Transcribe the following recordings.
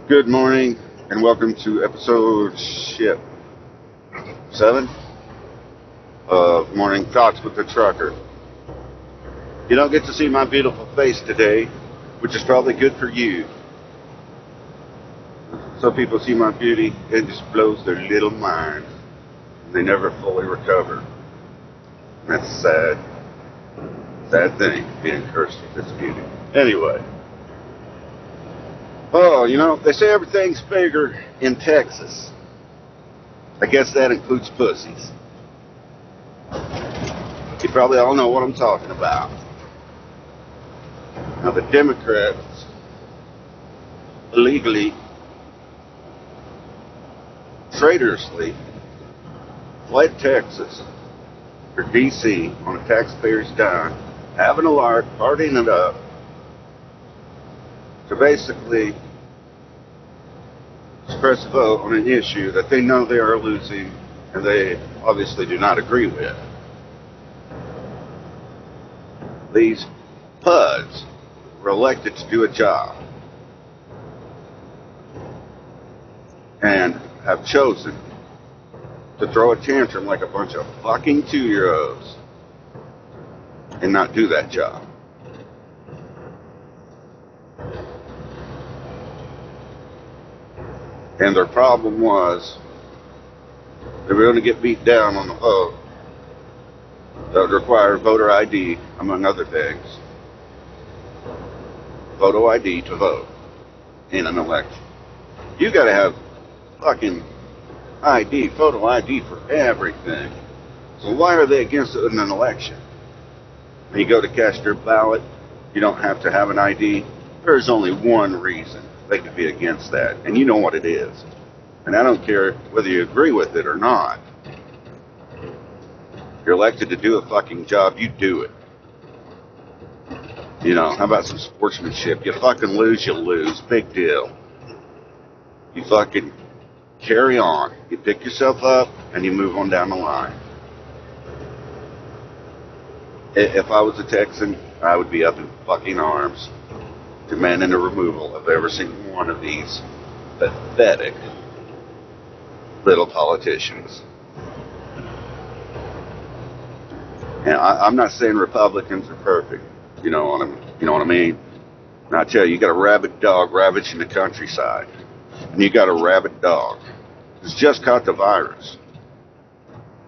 Good morning and welcome to episode 7 of Morning Thoughts with the Trucker. You don't get to see my beautiful face today, which is probably good for you. Some people see my beauty and just blows their little mind. They never fully recover. That's a sad thing, being cursed with this beauty. Anyway. Oh, they say everything's bigger in Texas. I guess that includes pussies. You probably all know what I'm talking about. Now, the Democrats illegally, traitorously fled Texas or D.C. on a taxpayer's dime, having a lark, partying it up, to basically express a vote on an issue that they know they are losing and they obviously do not agree with. These PUDs were elected to do a job and have chosen to throw a tantrum like a bunch of fucking 2-year-olds and not do that job. And their problem was they were going to get beat down on the vote that would require voter ID, among other things. Photo ID to vote in an election. You got to have fucking ID, photo ID for everything. So why are they against it in an election? When you go to cast your ballot, you don't have to have an ID. There's only one reason they could be against that, and you know what it is. And I don't care whether you agree with it or not. You're elected to do a fucking job, you do it. How about some sportsmanship? You fucking lose, you lose. Big deal. You fucking carry on. You pick yourself up and you move on down the line. If I was a Texan, I would be up in fucking arms, demanding the removal of every single one of these pathetic little politicians. And I'm not saying Republicans are perfect. You know what I mean? And I tell you, you got a rabid dog ravaging the countryside, and you got a rabid dog who's just caught the virus.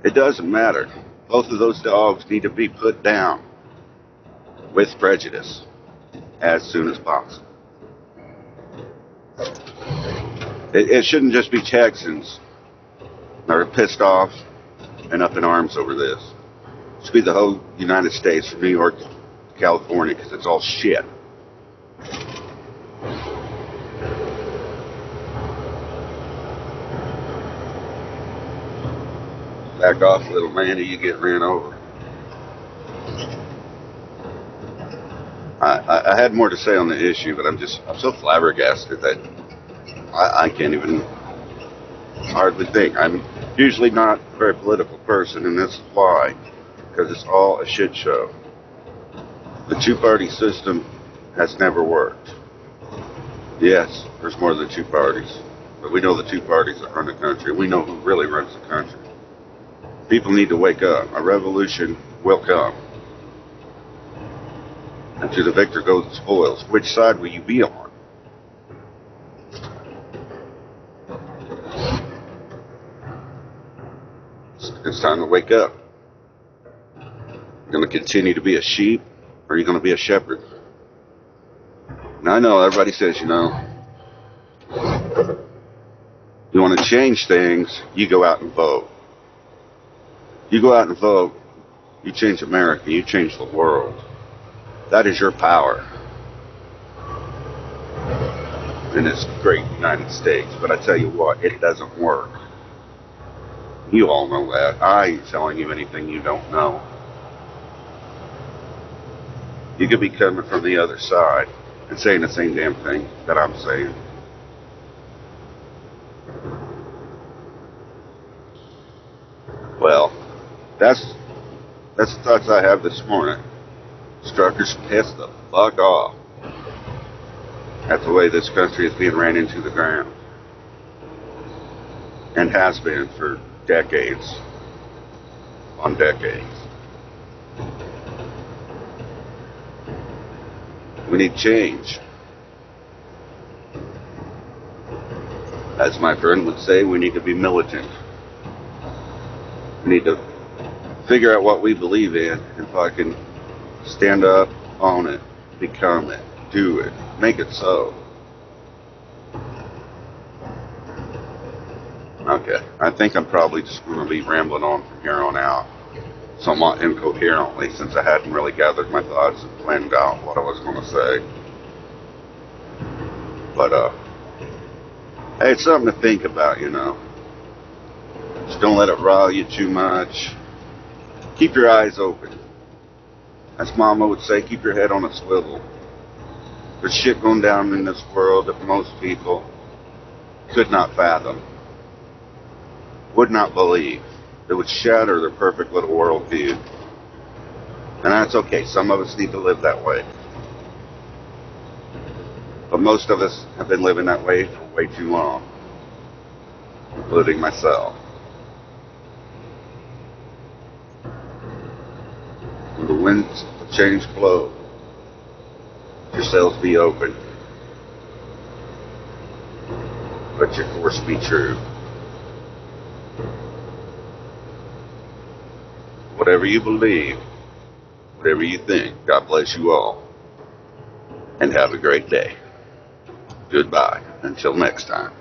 It doesn't matter. Both of those dogs need to be put down with prejudice as soon as possible. It shouldn't just be Texans that are pissed off and up in arms over this. It should be the whole United States, from New York to California, because it's all shit. Back off, little man, or you get ran over. I had more to say on the issue, but I'm so flabbergasted that I can't even hardly think. I'm usually not a very political person, and this is why, because it's all a shit show. The two-party system has never worked. Yes, there's more than two parties, but we know the two parties that run the country. We know who really runs the country. People need to wake up. A revolution will come. And to the victor goes the spoils. Which side will you be on? It's time to wake up. You're going to continue to be a sheep, or are you going to be a shepherd? And I know everybody says, you want to change things, you go out and vote. You go out and vote, you change America, you change the world. That is your power in this great United States. But I tell you what, it doesn't work. You all know that. I ain't telling you anything you don't know. You could be coming from the other side and saying the same damn thing that I'm saying. Well, that's the thoughts I have this morning. Truckers, piss the fuck off. at the way this country is being ran into the ground, and has been for decades on decades. We need change. As my friend would say, we need to be militant. We need to figure out what we believe in and fucking stand up, own it, become it, do it, make it so. Okay, I think I'm probably just going to be rambling on from here on out, somewhat incoherently, since I hadn't really gathered my thoughts and planned out what I was going to say. But, hey, it's something to think about, you know. Just don't let it rile you too much. Keep your eyes open. As Mama would say, keep your head on a swivel. There's shit going down in this world that most people could not fathom, would not believe, that would shatter their perfect little worldview. And that's okay. Some of us need to live that way. But most of us have been living that way for way too long, including myself. When the winds of change blow, your sails be open. Let your course be true. Whatever you believe, whatever you think, God bless you all. And have a great day. Goodbye. Until next time.